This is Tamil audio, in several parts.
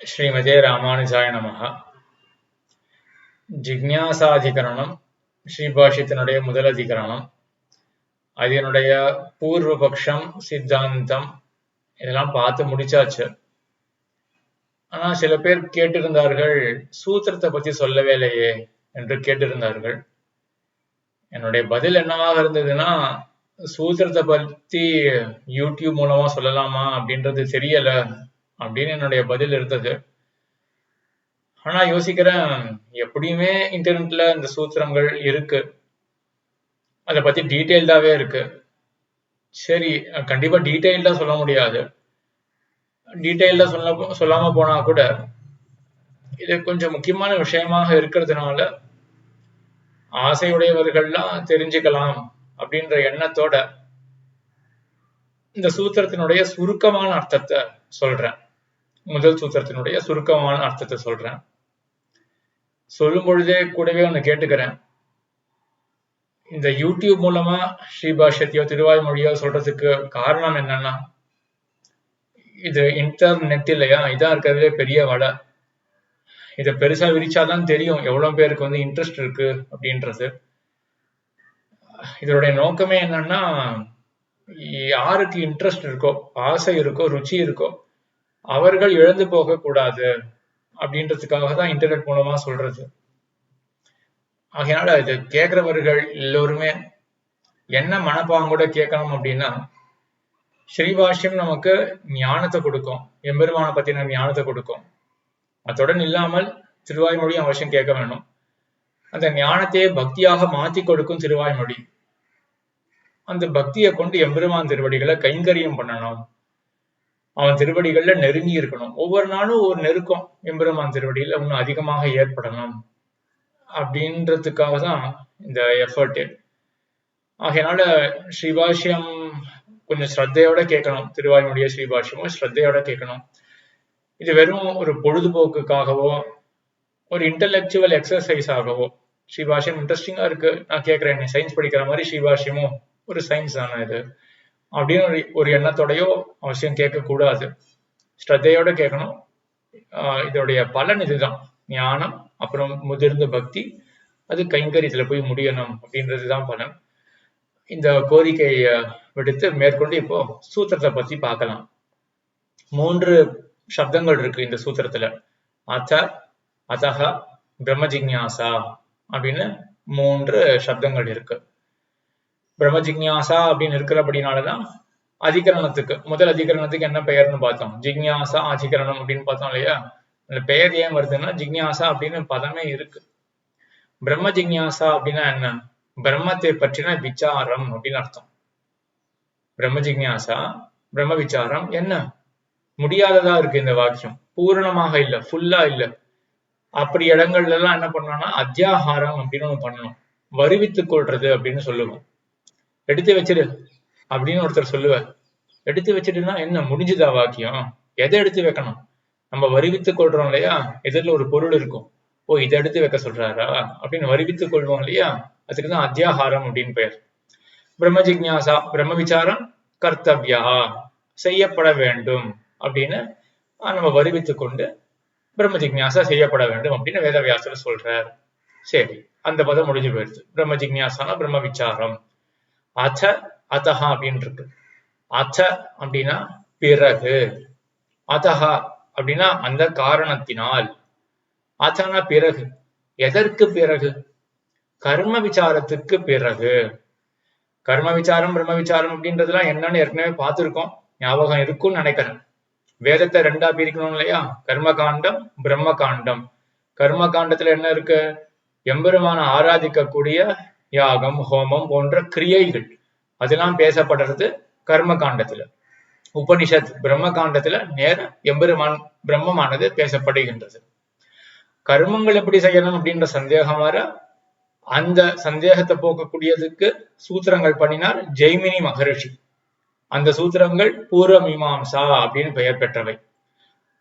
ஸ்ரீமதே ராமானுஜாய நமஹ. ஜிக்ஞாசாதிகரணம் ஸ்ரீபாஷ்யத்தினுடைய முதல் அதிகரணம். அதனுடைய பூர்வபக்ஷம், சித்தாந்தம் இதெல்லாம் பார்த்து முடிச்சாச்சு. ஆனா சில பேர் கேட்டிருந்தார்கள், சூத்திரத்தை பத்தி சொல்லவே இல்லையே என்று கேட்டிருந்தார்கள். என்னுடைய பதில் என்னவாக இருந்ததுன்னா, சூத்திரத்தை பத்தி யூடியூப் மூலமா சொல்லலாமா அப்படின்றது தெரியல அப்படின்னு என்னுடைய பதில் இருந்தது. ஆனா யோசிக்கிறேன், எப்படியுமே இன்டர்நெட்ல இந்த சூத்திரங்கள் இருக்கு, அதை பத்தி டீட்டெயில்டாவே இருக்கு. சரி, கண்டிப்பா டீட்டெயில்டா சொல்ல முடியாது. டீட்டெயில்டா சொல்லாம போனா கூட இது கொஞ்சம் முக்கியமான விஷயமாக இருக்கிறதுனால ஆசையுடையவர்கள்லாம் தெரிஞ்சுக்கலாம் அப்படின்ற எண்ணத்தோட இந்த சூத்திரத்தினுடைய சுருக்கமான அர்த்தத்தை சொல்றேன். முதல் சூத்திரத்தினுடைய சுருக்கமான அர்த்தத்தை சொல்றேன். சொல்லும் பொழுதே கூடவே ஒண்ணு கேட்டுக்கிறேன். இந்த யூடியூப் மூலமா ஸ்ரீபாஷ்யத்தையோ திருவாய்மொழியோ சொல்றதுக்கு காரணம் என்னன்னா, இது இன்டர்நெட் இல்லையா, இதான் இருக்கிறதுலே பெரிய வலை. இதை பெருசா விரிச்சாதான் தெரியும் எவ்வளவு பேருக்கு வந்து இன்ட்ரெஸ்ட் இருக்கு அப்படின்றது. இதனுடைய நோக்கமே என்னன்னா, யாருக்கு இன்ட்ரெஸ்ட் இருக்கோ, ஆசை இருக்கோ, ருச்சி இருக்கோ, அவர்கள் இழந்து போக கூடாது அப்படின்றதுக்காக தான் இன்டர்நெட் மூலமா சொல்றது. ஆகையினால இது கேட்கிறவர்கள் எல்லோருமே என்ன மனப்பாங்கோட கேட்கணும் அப்படின்னா, ஸ்ரீபாஷ்யம் நமக்கு ஞானத்தை கொடுக்கும், எம்பெருமான பத்தின ஞானத்தை கொடுக்கும். அத்துடன் இல்லாமல் திருவாய்மொழி அவசியம் கேட்க வேணும். அந்த ஞானத்தையே பக்தியாக மாத்தி கொடுக்கும் திருவாய்மொழி. அந்த பக்தியை கொண்டு எம்பெருமான் திருவடிகளை கைங்கரியம் பண்ணணும். அவன் திருவடிகள்ல நெருங்கி இருக்கணும். ஒவ்வொரு நாளும் ஒரு நெருக்கம் எம்பெருமான் திருவடியில இன்னும் அதிகமாக ஏற்படணும் அப்படின்றதுக்காக தான் இந்த எஃபர்ட். ஆகையினால ஸ்ரீபாஷ்யம் கொஞ்சம் ஸ்ரத்தையோட கேட்கணும். திருவாய்மொழிய ஸ்ரீபாஷ்யமும் ஸ்ரத்தையோட கேட்கணும். இது வெறும் ஒரு பொழுதுபோக்குக்காகவோ ஒரு இன்டலெக்சுவல் எக்ஸசைஸ் ஆகவோ, ஸ்ரீபாஷ்யம் இன்ட்ரெஸ்டிங்கா இருக்கு, நான் கேட்கிறேன், சயின்ஸ் படிக்கிற மாதிரி ஸ்ரீபாஷ்யமும் ஒரு சயின்ஸ் தானே இது அப்படின்னு ஒரு எண்ணத்தோடையோ அவசியம் கேட்கக்கூடாது. ஸ்ரத்தையோட கேட்கணும். இதோடைய பலன் இதுதான், ஞானம், அப்புறம் முதிர்ந்த பக்தி, அது கைங்கரியத்துல போய் முடியணும் அப்படின்றதுதான் பலன். இந்த கோரிக்கையை விடுத்து மேற்கொண்டு இப்போ சூத்திரத்தை பத்தி பார்க்கலாம். 3 சப்தங்கள் இருக்கு இந்த சூத்திரத்துல. அத, அதஹ, பிரம்ம ஜிக்ஞாசா அப்படின்னு 3 சப்தங்கள் இருக்கு. பிரம்ம ஜிக்ஞாசா அப்படின்னு இருக்கிறபடினாலதான் அதிகரணத்துக்கு, முதல் அதிகரணத்துக்கு என்ன பெயர்னு பார்த்தோம், ஜிக்ஞாசா அதிகரணம் அப்படின்னு பார்த்தோம் இல்லையா. அந்த பெயர் ஏன் வருதுன்னா, ஜிக்ஞாசா அப்படின்னு பதமே இருக்கு. பிரம்ம ஜிக்ஞாசா அப்படின்னா என்ன, பிரம்மத்தை பற்றின விசாரம் அப்படின்னு அர்த்தம். பிரம்ம ஜிக்ஞாசா, பிரம்ம விசாரம் என்ன, முடியாததா இருக்கு இந்த வாக்கியம், பூரணமாக இல்ல, ஃபுல்லா இல்ல. அப்படி இடங்கள்ல எல்லாம் என்ன பண்ணணும்னா அத்தியாகாரம் அப்படின்னு ஒண்ணு பண்ணணும். வருவித்துக் கொள்றது அப்படின்னு சொல்லுவோம். எடுத்து வச்சிரு அப்படின்னு ஒருத்தர் சொல்லுவார். எடுத்து வச்சிட்டுன்னா என்ன, முடிஞ்சுதா வாக்கியம்? எதை எடுத்து வைக்கணும்? நம்ம வருவித்துக் கொள்றோம் இல்லையா, எதிரில் ஒரு பொருள் இருக்கும், ஓ இதை எடுத்து வைக்க சொல்றாரா அப்படின்னு வருவித்துக் கொள்வோம் இல்லையா, அதுக்குதான் அத்தியாகாரம் அப்படின்னு பெயர். பிரம்ம ஜிக்ஞாசா, பிரம்ம விசாரம் கர்த்தவ்யா, செய்யப்பட வேண்டும் அப்படின்னு நம்ம வருவித்துக் கொண்டு பிரம்ம ஜிக்ஞாசா செய்யப்பட வேண்டும் அப்படின்னு வேதவியாசர் சொல்றார். சரி, அந்த பதம் முடிஞ்சு போயிடுச்சு. பிரம்ம ஜிக்ஞாசானா பிரம்ம விசாரம். அச்ச, அதஹா அப்படின்னு இருக்கு. அச்ச அப்படின்னா பிறகு, அதஹா அப்படின்னா அந்த காரணத்தினால். அச்சனா பிறகு, எதற்கு பிறகு? கர்ம விசாரத்துக்கு பிறகு. கர்ம விசாரம் பிரம்ம விசாரம் அப்படின்றதுலாம் என்னன்னு ஏற்கனவே பார்த்திருக்கோம், ஞாபகம் இருக்கும்னு நினைக்கிறேன். வேதத்தை 2ஆ பிரிக்கணும் இல்லையா, கர்ம காண்டம், பிரம்ம காண்டம். கர்ம காண்டத்துல என்ன இருக்கு, எம்பெருமான ஆராதிக்கக்கூடிய யாகம், ஹோமம் போன்ற கிரியைகள், அதெல்லாம் பேசப்படுறது கர்ம காண்டத்துல. உபனிஷத் பிரம்ம காண்டத்துல நேர எம்பெருமான் பிரம்மமானது பேசப்படுகின்றது. கர்மங்கள் எப்படி செய்யணும் அப்படின்ற சந்தேகம் வர, அந்த சந்தேகத்தை போக்கக்கூடியதுக்கு சூத்திரங்கள் பண்ணினார் ஜெய்மினி மகரிஷி. அந்த சூத்திரங்கள் பூர்வ மீமாம்சா அப்படின்னு பெயர் பெற்றவை.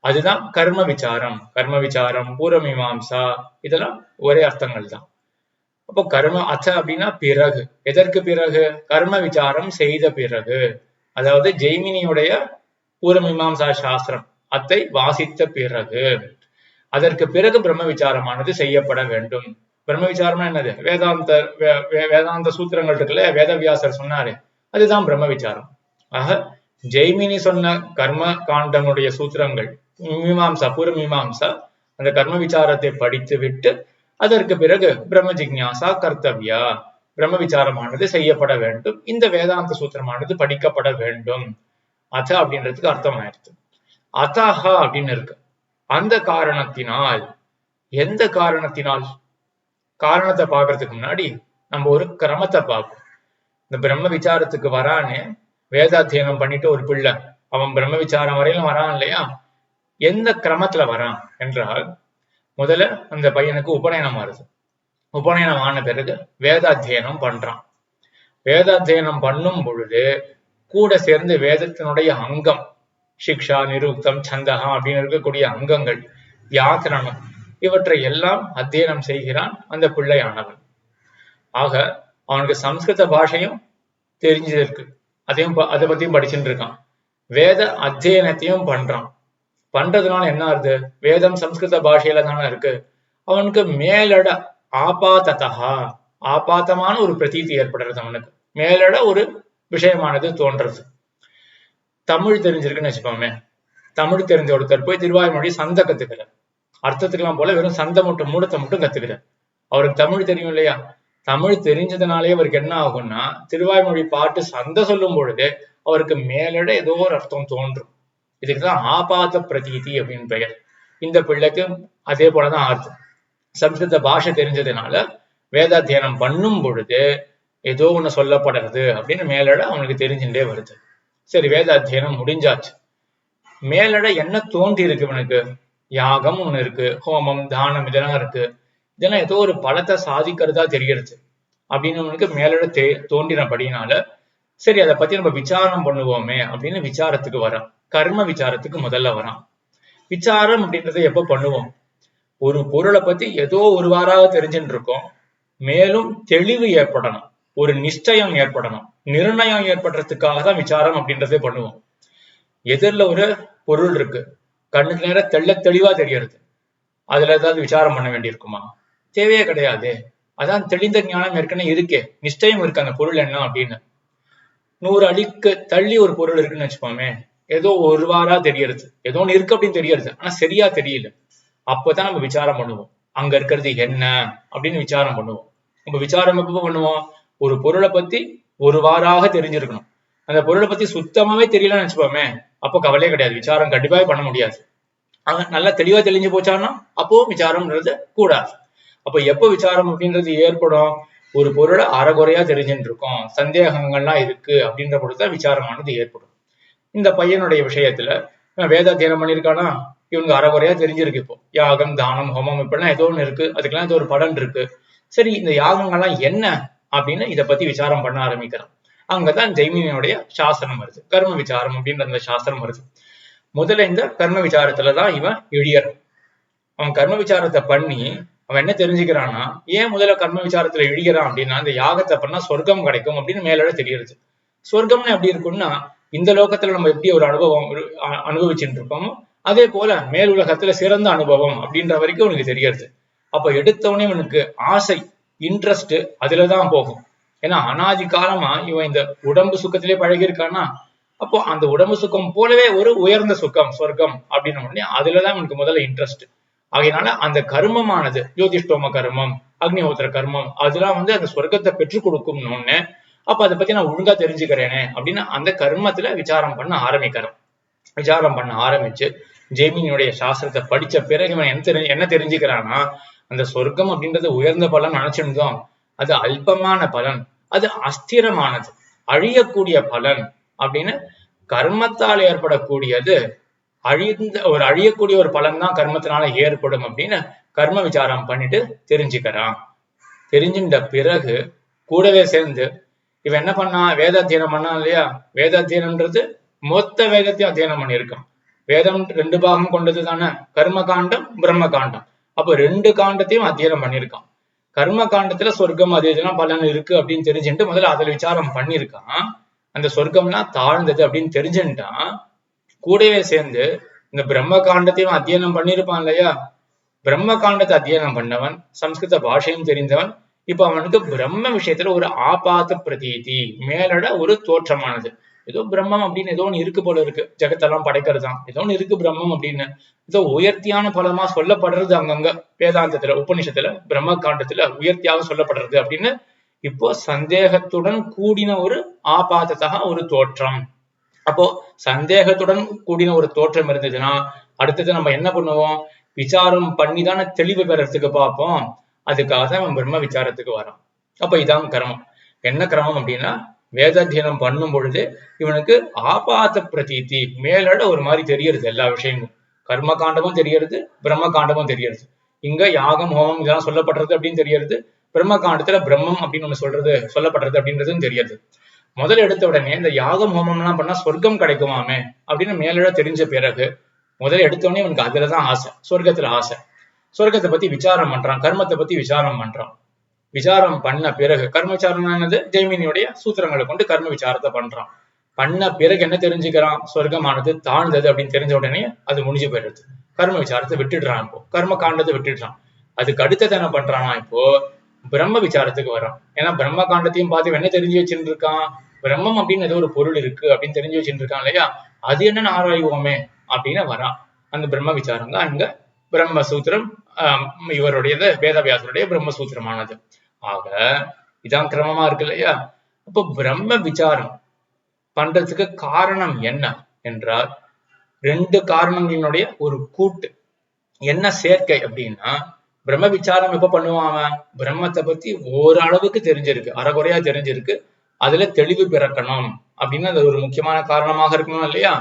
அதுதான் கர்ம விசாரம். கர்ம விசாரம், பூர்வ மீமாம்சா இதெல்லாம் ஒரே அர்த்தங்கள் தான். அப்போ கர்ம அச்ச அப்படின்னா பிறகு, எதற்கு பிறகு? கர்ம விசாரம் செய்த பிறகு. அதாவது ஜெய்மினியுடைய பூர்வ மீமாம்சா சாஸ்திரம், அதை வாசித்த பிறகு அதற்கு பிறகு பிரம்ம விசாரமானது செய்யப்பட வேண்டும். பிரம்ம விசாரம்னா என்னது? வேதாந்த சூத்திரங்கள் இருக்குல்ல, வேதவியாசர் சொன்னாரு, அதுதான் பிரம்ம விசாரம். ஆக ஜெய்மினி சொன்ன கர்ம காண்டனுடைய சூத்திரங்கள் மீமாம்சா, பூர்வ மீமாம்சா, அந்த கர்ம விசாரத்தை படித்து விட்டு அதற்கு பிறகு பிரம்ம ஜிக்ஞாசா கர்த்தவ்யா, பிரம்ம விசாரமானது செய்யப்பட வேண்டும். இந்த வேதாந்த சூத்திரமானது படிக்கப்பட வேண்டும். அத அப்படின்றதுக்கு அர்த்தம் ஆயிடுச்சு. அத்தஹா அப்படின்னு இருக்கு. அந்த காரணத்தினால், எந்த காரணத்தினால்? காரணத்தை பார்க்கறதுக்கு முன்னாடி நம்ம ஒரு கிரமத்தை பார்ப்போம். இந்த பிரம்ம விசாரத்துக்கு வரானே, வேதாத்தியனம் பண்ணிட்டு ஒரு பிள்ளை, அவன் பிரம்ம விசாரம் வரையிலும் வரான் இல்லையா? எந்த கிரமத்துல வரான் என்றால், முதல்ல அந்த பையனுக்கு உபநயனம் வருது. உபநயனம் ஆன பிறகு வேதாத்தியனம் பண்றான். வேதாத்தியனம் பண்ணும் பொழுது கூட சேர்ந்து வேதத்தினுடைய அங்கம், சிக்ஷா, நிருக்தம், சந்தகா அப்படின்னு இருக்கக்கூடிய அங்கங்கள், வியாக்கரணம், இவற்றை எல்லாம் அத்தியனம் செய்கிறான் அந்த பிள்ளையானவன். ஆக அவனுக்கு சம்ஸ்கிருத பாஷையும் தெரிஞ்சிருக்கு, அதை பத்தியும் படிச்சுட்டு இருக்கான். வேத அத்தியனத்தையும் பண்றான். பண்றதுனால என்ன ஆகுது? வேதம் சம்ஸ்கிருத பாஷையில தானே இருக்கு. அவனுக்கு மேலட ஆபாத்ததா, ஆபாத்தமான ஒரு பிரதீதி ஏற்படுறது. அவனுக்கு மேலட ஒரு விஷயமானது தோன்றது. தமிழ் தெரிஞ்சிருக்குன்னு வச்சுக்கோமே, தமிழ் தெரிஞ்ச ஒருத்தர் போய் திருவாய்மொழி சந்த கத்துக்கிறார். அர்த்தத்துக்கெல்லாம் போல வெறும் சந்த மட்டும் மூடத்தை மட்டும் கத்துக்கிறார். அவருக்கு தமிழ் தெரியும் இல்லையா? தமிழ் தெரிஞ்சதுனாலே அவருக்கு என்ன ஆகும்னா, திருவாய்மொழி பாட்டு சந்த சொல்லும் பொழுது அவருக்கு மேலிட ஏதோ ஒரு அர்த்தம் தோன்றும். இதுக்குதான் ஆபாத பிரதீதி அப்படின்னு பெயர். இந்த பிள்ளைக்கு அதே போலதான் ஆகுது. சம்ஸ்கிருத பாஷை தெரிஞ்சதுனால வேதாத்தியனம் பண்ணும் பொழுது ஏதோ ஒண்ணு சொல்லப்படுறது அப்படின்னு மேலட அவனுக்கு தெரிஞ்சுட்டே வருது. சரி, வேதாத்தியனம் முடிஞ்சாச்சு. மேலட என்ன தோன்றி இருக்கு இவனுக்கு? யாகம் ஒண்ணு இருக்கு, ஹோமம், தானம் இதெல்லாம் இருக்கு. இதெல்லாம் ஏதோ ஒரு பலத்தை சாதிக்கிறதா தெரிகிறது அப்படின்னு அவனுக்கு மேலட தோன்றினபடினால, சரி அதை பத்தி நம்ம விசாரம் பண்ணுவோமே அப்படின்னு விசாரத்துக்கு வரான். கர்ம விசாரத்துக்கு முதல்ல வரான். விசாரம் அப்படின்றத எப்ப பண்ணுவோம்? ஒரு பொருளை பத்தி ஏதோ ஒரு வாராக தெரிஞ்சுட்டு இருக்கோம், மேலும் தெளிவு ஏற்படணும், ஒரு நிச்சயம் ஏற்படணும், நிர்ணயம் ஏற்படுறதுக்காக தான் விசாரம் அப்படின்றதே பண்ணுவோம். எதிரில ஒரு பொருள் இருக்கு, கண்ணுக்கு நேர தெளிவா தெரியறது, அதுல ஏதாவது விசாரம் பண்ண வேண்டியிருக்குமா? தேவையே கிடையாது. அதான் தெளிந்த ஞானம் ஏற்கனவே இருக்கே, நிச்சயம் இருக்கு அந்த பொருள் என்ன அப்படின்னு. 100 அடிக்கு தள்ளி ஒரு பொருள் இருக்குன்னு வச்சுப்போமே, ஏதோ ஒரு வாரா தெரியறது, ஏதோ ஒண்ணு இருக்கு அப்படின்னு தெரியறது, ஆனா சரியா தெரியல. அப்பதான் நம்ம விசாரம் பண்ணுவோம், அங்க இருக்கிறது என்ன அப்படின்னு விசாரம் பண்ணுவோம். நம்ம விசாரம் எப்ப பண்ணுவோம்? ஒரு பொருளை பத்தி ஒரு வாராக தெரிஞ்சிருக்கணும். அந்த பொருளை பத்தி சுத்தமாவே தெரியலன்னு வச்சுப்போமே, அப்போ கவலையே கிடையாது, விசாரம் கண்டிப்பாவே பண்ண முடியாது. அங்க நல்லா தெளிவா தெளிஞ்சு போச்சான்னா அப்போ விசாரம்ன்றது கூடாது. அப்ப எப்போ விசாரம் அப்படின்றது ஏற்படும்? ஒரு பொருளை அறகுறையா தெரிஞ்சுட்டு இருக்கோம், சந்தேகங்கள்லாம் இருக்கு அப்படின்ற பொழுதுதான் விசாரமானது ஏற்படும். இந்த பையனுடைய விஷயத்துல வேதாத்தியனம் பண்ணியிருக்கானா, இவனுக்கு அறகுறையா தெரிஞ்சிருக்கு. இப்போ யாகம், தானம், ஹோமம் இப்படிலாம் ஏதோ ஒண்ணு இருக்கு, அதுக்கெல்லாம் ஏதோ ஒரு பலன் இருக்கு. சரி, இந்த யாகங்கள்லாம் என்ன அப்படின்னு இதை பத்தி விசாரம் பண்ண ஆரம்பிக்கிறான். அங்கதான் ஜெய்மினியுடைய சாஸ்திரம் வருது, கர்ம விசாரம் அப்படின்ற அந்த சாஸ்திரம் வருது. முதல்ல இந்த கர்ம விசாரத்துலதான் இவன் இழியறான். அவன் கர்ம விசாரத்தை பண்ணி அவன் என்ன தெரிஞ்சுக்கிறான்னா, ஏன் முதல்ல கர்ம விசாரத்துல இழிகிறான் அப்படின்னா, இந்த யாகத்தை பண்ணா சொர்க்கம் கிடைக்கும் அப்படின்னு மேலோட தெரியுது. சொர்க்கம்னு எப்படி இருக்கும்னா, இந்த லோகத்துல நம்ம எப்படி ஒரு அனுபவம் அனுபவிச்சுட்டு இருக்கோமோ அதே போல மேல் உலகத்துல சிறந்த அனுபவம் அப்படின்ற வரைக்கும் உனக்கு தெரியாது. அப்ப எடுத்தவனே உனக்கு ஆசை, இன்ட்ரெஸ்ட் அதுலதான் போகும். ஏன்னா அனாதி காலமா இவன் இந்த உடம்பு சுக்கத்திலே பழகிருக்கானா, அப்போ அந்த உடம்பு சுக்கம் போலவே ஒரு உயர்ந்த சுக்கம் சொர்க்கம் அப்படின்னு உடனே அதுலதான் உனக்கு முதல்ல இன்ட்ரெஸ்ட். ஆகையினால அந்த கர்மமானது ஜோதிஷ்டோம கர்மம், அக்னிஹோத்திர கர்மம், அதெல்லாம் அந்த சொர்க்கத்தை பெற்றுக் கொடுக்கும்னு ஒண்ணு. அப்ப அதை பத்தி நான் ஒழுங்கா தெரிஞ்சுக்கிறேனே அப்படின்னு அந்த கர்மத்துல விசாரம் பண்ண ஆரம்பிக்கிறோம். விசாரம் பண்ண ஆரம்பிச்சு ஜெய்மினியுடைய சாஸ்திரத்தை படிச்ச பிறகு இவன் என்ன தெரிஞ்சுக்கிறான்னா, அந்த சொர்க்கம் அப்படின்றது உயர்ந்த பலன் நினைச்சிருந்தோம், அது அல்பமான பலன், அது அஸ்திரமானது, அழியக்கூடிய பலன் அப்படின்னு. கர்மத்தால் ஏற்படக்கூடியது அழியக்கூடிய ஒரு பலன் தான் கர்மத்தினால ஏற்படும் அப்படின்னு கர்ம விசாரம் பண்ணிட்டு தெரிஞ்சுக்கிறான். தெரிஞ்சுட்ட பிறகு கூடவே சேர்ந்து இவன் என்ன பண்ணா, வேதாத்தியனம் பண்ணான் இல்லையா? வேதாத்தியனம்ன்றது மொத்த வேதத்தையும் அத்தியனம் பண்ணியிருக்கான். வேதம் 2 பாகம் கொண்டது தானே, கர்ம காண்டம், பிரம்ம காண்டம். அப்போ 2 காண்டத்தையும் அத்தியனம் பண்ணியிருக்கான். கர்ம காண்டத்துல சொர்க்கம் அது இதெல்லாம் பலன் இருக்கு அப்படின்னு தெரிஞ்சுட்டு முதல்ல அதுல விசாரம் பண்ணியிருக்கான். அந்த சொர்க்கம்னா தாழ்ந்தது அப்படின்னு தெரிஞ்சுட்டான். கூடவே சேர்ந்து இந்த பிரம்ம காண்டத்தையும் அத்தியனம் பண்ணிருப்பான் இல்லையா? பிரம்ம காண்டத்தை அத்தியனம் பண்ணவன், சம்ஸ்கிருத பாஷையும் தெரிந்தவன், இப்ப அவனுக்கு பிரம்ம விஷயத்துல ஒரு ஆபாத பிரதீதி, மேலோட ஒரு தோற்றமானது. ஏதோ பிரம்மம் அப்படின்னு ஏதோ ஒண்ணு இருக்கு போல இருக்கு, ஜெகத்தெல்லாம் படைக்கிறது தான், ஏதோ ஒண்ணு இருக்கு பிரம்மம் அப்படின்னு, ஏதோ உயர்த்தியான பலமா சொல்லப்படுறது அங்கங்க வேதாந்தத்துல உபநிஷத்துல பிரம்ம காண்டத்துல உயர்த்தியாக சொல்லப்படுறது அப்படின்னு இப்போ சந்தேகத்துடன் கூடின ஒரு ஆபாதத்தக ஒரு தோற்றம். அப்போ சந்தேகத்துடன் கூடின ஒரு தோற்றம் இருந்ததுன்னா அடுத்தது நம்ம என்ன பண்ணுவோம்? விசாரம் பண்ணி தானே தெளிவு பெறறதுக்கு பார்ப்போம். அதுக்காக தான் அவன் பிரம்ம விசாரத்துக்கு வரான். அப்ப இதான் கிரமம். என்ன கிரமம் அப்படின்னா, வேதாத்தியனம் பண்ணும் பொழுது இவனுக்கு ஆபாத பிரதீதி, மேலோட ஒரு மாதிரி தெரியறது எல்லா விஷயமும். கர்ம காண்டமும் தெரியறது, பிரம்ம காண்டமும் தெரியறது. இங்க யாகம் ஹோமம் இதெல்லாம் சொல்லப்படுறது அப்படின்னு தெரியறது, பிரம்ம காண்டத்துல பிரம்மம் அப்படின்னு ஒண்ணு சொல்லப்படுறது அப்படின்றதும் தெரியாது. முதல்ல எடுத்த உடனே இந்த யாகம் ஹோமம் எல்லாம் பண்ணா சொர்க்கம் கிடைக்குமாமே அப்படின்னு மேலோட தெரிஞ்ச பிறகு முதல்ல எடுத்தோடனே இவனுக்கு அதுலதான் ஆசை, சொர்க்கத்துல ஆசை. சொர்க்கத்தை பத்தி விசாரம் பண்றான், கர்மத்தை பத்தி விசாரம் பண்றான். விசாரம் பண்ண பிறகு கர்ம விசாரமானது ஜெய்மினியுடைய சூத்திரங்களை கொண்டு கர்ம விசாரத்தை பண்றான். பண்ண பிறகு என்ன தெரிஞ்சுக்கிறான்? சொர்க்கமானது தாழ்ந்தது அப்படின்னு தெரிஞ்ச உடனே அது முடிஞ்சு போயிடுது. கர்ம விசாரத்தை விட்டுடுறான். இப்போ கர்ம காண்டத்தை விட்டுடுறான். அதுக்கு அடுத்தது என்ன பண்றானா? இப்போ பிரம்ம விசாரத்துக்கு வரான். ஏன்னா பிரம்ம காண்டத்தையும் பார்த்து என்ன தெரிஞ்சு வச்சுட்டு இருக்கான்? பிரம்மம் அப்படின்னு ஏதோ ஒரு பொருள் இருக்கு அப்படின்னு தெரிஞ்சு வச்சுட்டு இருக்கான் இல்லையா? அது என்னன்னு ஆராய்வோமே அப்படின்னு வரான். அந்த பிரம்ம விசாரம் தான் இங்க பிரம்மசூத்திரம், இவருடையது வேதவியாசருடைய பிரம்மசூத்திரமானது. ஆக இதான் கிரமமா இருக்கு இல்லையா? அப்போ பிரம்ம விசாரம் பண்றதுக்கு காரணம் என்ன என்றால், ரெண்டு காரணங்களினுடைய ஒரு கூட்டு. என்ன சேர்க்கை அப்படின்னா, பிரம்ம விசாரம் எப்ப பண்ணுவான்? பிரம்மத்தை பத்தி ஓரளவுக்கு தெரிஞ்சிருக்கு, அறகுறையா தெரிஞ்சிருக்கு, அதுல தெளிவு பிறக்கணும் அப்படின்னு அது ஒரு முக்கியமான காரணமாக இருக்கணும் இல்லையா?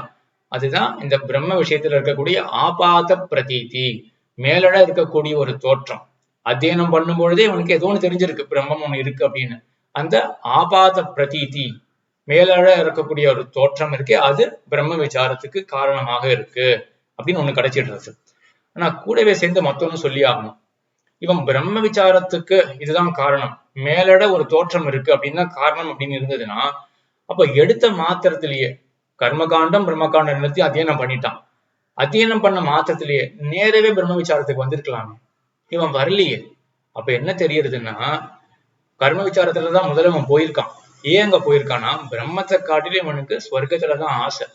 அதுதான் இந்த பிரம்ம விஷயத்துல இருக்கக்கூடிய ஆபாத பிரதீதி, மேலோட இருக்கக்கூடிய ஒரு தோற்றம். அத்தியனம் பண்ணும் பொழுதே இவனுக்கு ஏதோ ஒண்ணு தெரிஞ்சிருக்கு, பிரம்மம் ஒண்ணு இருக்கு அப்படின்னு. அந்த ஆபாத பிரதீதி, மேலோட இருக்கக்கூடிய ஒரு தோற்றம் இருக்கு, அது பிரம்ம விசாரத்துக்கு காரணமாக இருக்கு அப்படின்னு ஒண்ணு கிடைச்சிடுறது. ஆனா கூடவே சேர்ந்து மத்தொன்னு சொல்லி ஆகணும். இவன் பிரம்ம விசாரத்துக்கு இதுதான் காரணம், மேலோட ஒரு தோற்றம் இருக்கு அப்படின்னு காரணம் அப்படின்னு இருந்ததுன்னா, அப்ப எடுத்த மாத்திரத்திலேயே கர்மகாண்டம் பிரம்மகாண்டம் நிறுத்தி அத்தியனம் பண்ணிட்டான். அத்தியனம் பண்ண மாத்திரத்திலேயே நேரவே பிரம்ம விசாரத்துக்கு வந்திருக்கலாமே, இவன் வரலையே. அப்ப என்ன தெரியுதுன்னா, கர்ம விசாரத்துலதான் முதல்ல அவன் போயிருக்கான். ஏன் அங்க போயிருக்கான்னா, பிரம்மத்தை காட்டிலும் இவனுக்கு ஸ்வர்க்கத்துலதான் ஆசை.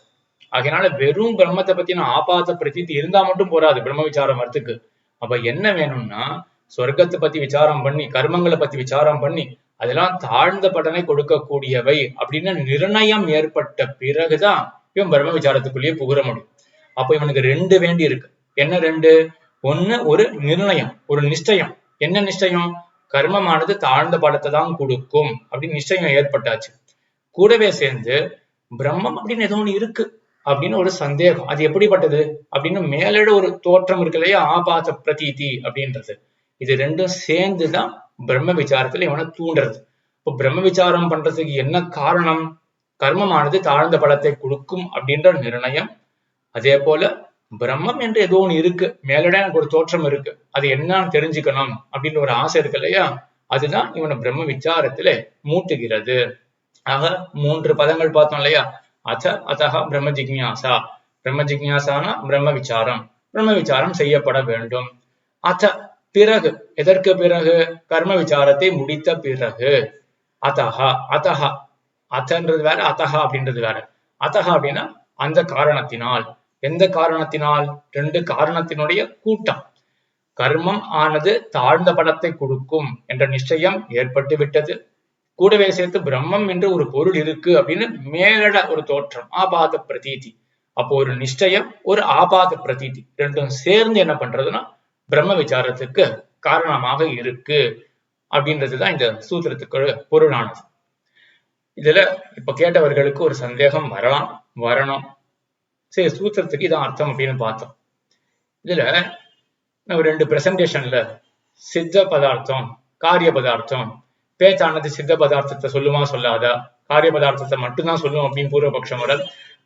அதனால வெறும் பிரம்மத்தை பத்தின ஆபாத பிரதீதி இருந்தா மட்டும் போராது பிரம்ம விசாரம் வரத்துக்கு. அப்ப என்ன வேணும்னா, சொர்க்கத்தை பத்தி விசாரம் பண்ணி, கர்மங்களை பத்தி விசாரம் பண்ணி, அதெல்லாம் தாழ்ந்த பலனை கொடுக்கக்கூடியவை அப்படின்னு நிர்ணயம் ஏற்பட்ட பிறகுதான் இவன் பிரம்ம விசாரத்துக்குள்ளேயே புகுற முடியும். அப்ப இவனுக்கு ரெண்டு வேண்டி இருக்கு. என்ன ரெண்டு? ஒண்ணு ஒரு நிர்ணயம், ஒரு நிச்சயம். என்ன நிச்சயம்? கர்மமானது தாழ்ந்த பலத்தை தான் கொடுக்கும் அப்படின்னு நிச்சயம் ஏற்பட்டாச்சு. கூடவே சேர்ந்து பிரம்மம் அப்படின்னு ஏதோ ஒண்ணு இருக்கு அப்படின்னு ஒரு சந்தேகம், அது எப்படிப்பட்டது அப்படின்னு மேலோட ஒரு தோற்றம் இருக்கு இல்லையா, ஆபாச பிரதீதி அப்படின்றது. இது ரெண்டும் சேர்ந்துதான் பிரம்ம விசாரத்துல இவனை தூண்டுறது. இப்போ பிரம்ம விசாரம் பண்றதுக்கு என்ன காரணம்? கர்மமானது தாழ்ந்த பலத்தை கொடுக்கும் அப்படின்ற நிர்ணயம். அதே போல பிரம்மம் என்று ஏதோ ஒண்ணு இருக்கு, மேலோட எனக்கு ஒரு தோற்றம் இருக்கு, அது என்னன்னு தெரிஞ்சுக்கணும் அப்படின்னு ஒரு ஆசை இருக்கு இல்லையா, அதுதான் இவனை பிரம்ம விசாரத்துல மூட்டுகிறது. ஆக 3 பதங்கள் பார்த்தோம் இல்லையா? அத அதஹ பிரம்ம ஜிக்ஞாசா, பிரம்ம ஜிக்ஞாசானா பிரம்ம விசாரம், பிரம்ம விசாரம் செய்யப்பட வேண்டும். அத பிறகு, எதற்கு பிறகு? கர்ம விசாரத்தை முடித்த பிறகு. அதஹ அதஹ அதன்றது வேற, அதஹ அப்படின்றது வேற. அதஹ அப்படின்னா அந்த காரணத்தினால். எந்த காரணத்தினால்? ரெண்டு காரணத்தினுடைய கூட்டம். கர்மம் ஆனது தாழ்ந்த பலத்தை கொடுக்கும் என்ற நிச்சயம் ஏற்பட்டு விட்டது. கூடவே சேர்த்து பிரம்மம் என்று ஒரு பொருள் இருக்கு அப்படின்னு மேலட ஒரு தோற்றம், ஆபாத பிரதீதி. அப்போ ஒரு நிச்சயம், ஒரு ஆபாத பிரதீதி ரெண்டும் சேர்ந்து என்ன பண்றதுன்னா பிரம்ம விசாரத்துக்கு காரணமாக இருக்கு அப்படின்றதுதான் இந்த சூத்திரத்துக்கு பொருளானது. இதுல இப்ப கேட்டவர்களுக்கு ஒரு சந்தேகம் வரணும். சரி, சூத்திரத்துக்கு இதான் அர்த்தம் அப்படின்னு பார்த்தோம். இதுல நம்ம 2 பிரசன்டேஷன்ல சித்த பதார்த்தம், காரிய பதார்த்தம், பேச்சானது சித்த பதார்த்தத்தை சொல்லுமா சொல்லாதா, காரிய பதார்த்தத்தை மட்டும்தான் சொல்லும் அப்படின்னு பூர்வபக்ஷம் வர,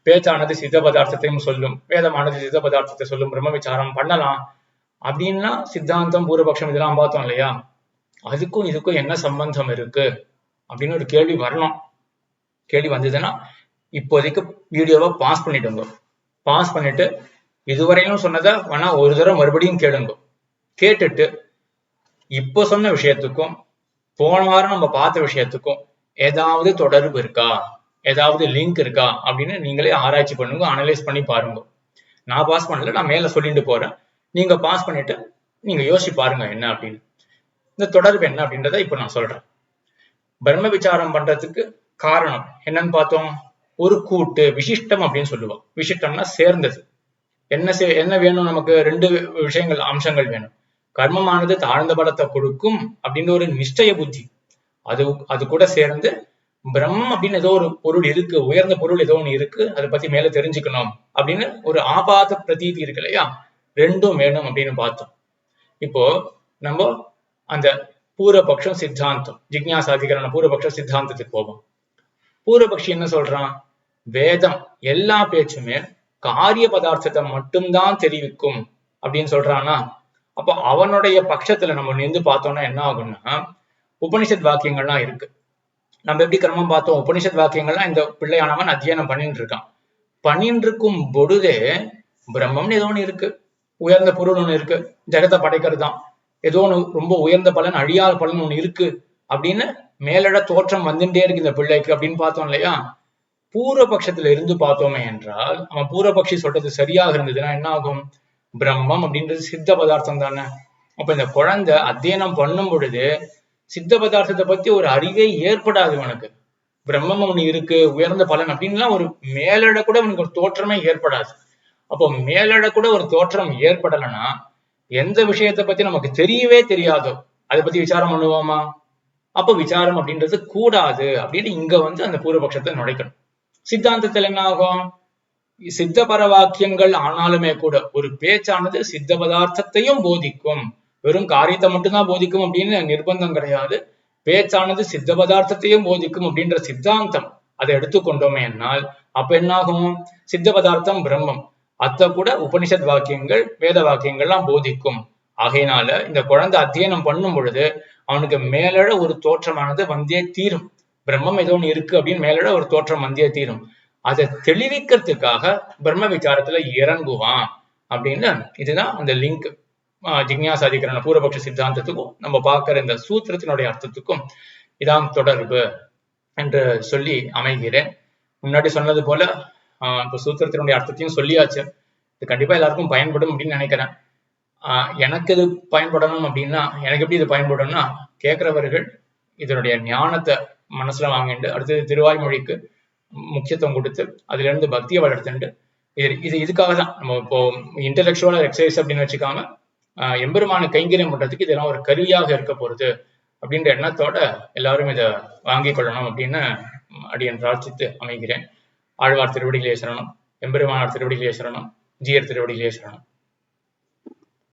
பேச்சானது சித்த பதார்த்தத்தையும் சொல்லும், வேதமானது சித்த பதார்த்தத்தை சொல்லும், பிரம்ம விசாரம் பண்ணலாம் அப்படின்னா சித்தாந்தம் பூர்வபக்ஷம் இதெல்லாம் பார்த்தோம் இல்லையா? அதுக்கும் இதுக்கும் என்ன சம்பந்தம் இருக்கு அப்படின்னு ஒரு கேள்வி வரணும். கேள்வி வந்ததுன்னா இப்போதைக்கு வீடியோவை பாஸ் பண்ணிடுங்க. பாஸ் பண்ணிட்டு இதுவரையும் சொன்னதை வேணா ஒரு தடவை மறுபடியும் கேளுங்க. கேட்டுட்டு இப்போ சொன்ன விஷயத்துக்கும் போன வாரம் நம்ம பார்த்த விஷயத்துக்கும் ஏதாவது தொடர்பு இருக்கா, ஏதாவது லிங்க் இருக்கா அப்படின்னு நீங்களே ஆராய்ச்சி பண்ணுங்க, அனலைஸ் பண்ணி பாருங்க. நான் பாஸ் பண்ணல, நான் மேல சொல்லிட்டு போறேன். நீங்க பாஸ் பண்ணிட்டு நீங்க யோசிச்சு பாருங்க என்ன அப்படின்னு. இந்த தொடர்பு என்ன அப்படின்றத இப்ப நான் சொல்றேன். பிரம்ம விசாரம் பண்றதுக்கு காரணம் என்னன்னு பார்த்தோம். ஒரு கூட்டு விசிஷ்டம் அப்படின்னு சொல்லுவோம். விசிஷ்டம்னா சேர்ந்தது. என்ன வேணும் நமக்கு? ரெண்டு விஷயங்கள், அம்சங்கள் வேணும். கர்மமானது தாழ்ந்த பலத்தை கொடுக்கும் அப்படின்னு ஒரு நிஷ்டய புத்தி, அது கூட சேர்ந்து பிரம்மம் அப்படின்னு ஏதோ ஒரு பொருள் இருக்கு, உயர்ந்த பொருள் ஏதோ ஒண்ணு இருக்கு, அதை பத்தி மேல தெரிஞ்சுக்கணும் அப்படின்னு ஒரு ஆபாத பிரதீதி இருக்கு இல்லையா, ரெண்டும் வேணும் அப்படின்னு பார்த்தோம். இப்போ நம்ம அந்த பூர்வபக்ஷம் சித்தாந்தம், ஜிக்ஞாசாதிகரண பூர்வபக்ஷ சித்தாந்தத்துக்கு போவோம். பூர்வபக்ஷி என்ன சொல்றான்? வேதம் எல்லா பேச்சுமே காரிய பதார்த்தத்தை மட்டும்தான் தெரிவிக்கும் அப்படின்னு சொல்றான்னா, அப்போ அவனுடைய பட்சத்துல நம்ம நின்று பார்த்தோம்னா என்ன ஆகும்னா, உபனிஷத் வாக்கியங்கள்லாம் இருக்கு. நம்ம எப்படி கிரமம் பார்த்தோம்? உபனிஷத் வாக்கியங்கள்லாம் இந்த பிள்ளையானவன் அத்தியனம் பண்ணிட்டு இருக்கான். பண்ணிட்டு இருக்கும் பொழுதே பிரம்மம்னு ஏதோ ஒண்ணு இருக்கு, உயர்ந்த பொருள் ஒண்ணு இருக்கு, ஜெகத்தை படைக்கிறது தான், ஏதோ ஒண்ணு ரொம்ப உயர்ந்த பலன், அழியாத பலன் ஒண்ணு இருக்கு அப்படின்னு மேலிட தோற்றம் வந்துட்டே இருக்கு இந்த பிள்ளைக்கு அப்படின்னு பார்த்தோம் இல்லையா. பூர்வபக்ஷத்துல இருந்து பார்த்தோமே என்றால், அவன் பூர்வபக்ஷி சொல்றது சரியாக இருந்ததுன்னா என்ன ஆகும்? பிரம்மம் அப்படின்றது சித்த பதார்த்தம் தானே. அப்ப இந்த குழந்தை அத்தியனம் பண்ணும் பொழுது சித்த பதார்த்தத்தை பத்தி ஒரு அறிவே ஏற்படாது உனக்கு. பிரம்மம் ஒண்ணு இருக்கு, உயர்ந்த பலன் அப்படின்லாம் ஒரு மேலிட கூட உனக்கு ஒரு தோற்றமே ஏற்படாது. அப்போ மேலிட கூட ஒரு தோற்றம் ஏற்படலைன்னா எந்த விஷயத்தை பத்தி நமக்கு தெரியவே தெரியாதோ அதை பத்தி விசாரம் பண்ணுவோமா? அப்ப விசாரம் அப்படின்றது கூடாது அப்படின்னு இங்க வந்து அந்த பூர்வபக்ஷத்தை நுழைக்கணும். சித்தாந்தத்தில் என்ன ஆகும்? சித்த பர வாக்கியங்கள் ஆனாலுமே கூட ஒரு பேச்சானது சித்த பதார்த்தத்தையும் போதிக்கும், வெறும் காரியத்தை மட்டும்தான் போதிக்கும் அப்படின்னு நிர்பந்தம் கிடையாது. பேச்சானது சித்த பதார்த்தத்தையும் போதிக்கும் அப்படின்ற சித்தாந்தம் அதை எடுத்துக்கொண்டோமே என்னால் அப்ப என்ன ஆகும்? சித்த பதார்த்தம் பிரம்மம், அத்த கூட உபனிஷத் வாக்கியங்கள் வேத வாக்கியங்கள்லாம் போதிக்கும். ஆகையினால இந்த குழந்தை அத்தியனம் பண்ணும் பொழுது அவனுக்கு மேலட ஒரு தோற்றமானது வந்தே தீரும். பிரம்மம் ஏதோ ஒன்று இருக்கு அப்படின்னு மேலட ஒரு தோற்றம் வந்தே தீரும். அதை தெளிவிக்கிறதுக்காக பிரம்ம விசாரத்துல இறங்குவான் அப்படின்னு. இதுதான் அந்த லிங்க் ஜிக்ஞாசாதிகரண பூர்வபக்ஷ சித்தாந்தத்துக்கும் நம்ம பார்க்கிற இந்த சூத்திரத்தினுடைய அர்த்தத்துக்கும் இதான் தொடர்பு என்று சொல்லி அமைகிறேன். முன்னாடி சொன்னது போல இப்ப சூத்திரத்தினுடைய அர்த்தத்தையும் சொல்லியாச்சு. இது கண்டிப்பா எல்லாருக்கும் பயன்படும் அப்படின்னு நினைக்கிறேன். எனக்கு இது பயன்படணும் அப்படின்னா, எனக்கு எப்படி இது பயன்படும்னா, கேட்கிறவர்கள் இதனுடைய ஞானத்தை மனசுல வாங்கிட்டு அடுத்தது திருவாய்மொழிக்கு முக்கியத்துவம் கொடுத்து அதுல இருந்து பக்தியை வளர்த்துட்டு இதுக்காக தான் நம்ம இப்போ இன்டெலெக்சுவல் எக்ஸசைஸ் அப்படின்னு வச்சுக்காம எம்பெருமான கைங்கரியம் பண்றதுக்கு இதெல்லாம் ஒரு கருவியாக இருக்க போறது அப்படின்ற எண்ணத்தோட எல்லாரும் இதை வாங்கி கொள்ளணும் அப்படின்னு அடியன் பிரார்த்தித்து அமைகிறேன். ஆழ்வார் திருவடிகளே சரணம், எம்பெருமானார் திருவடிகளே சரணம், ஜீயர் திருவடிகளே சரணம்.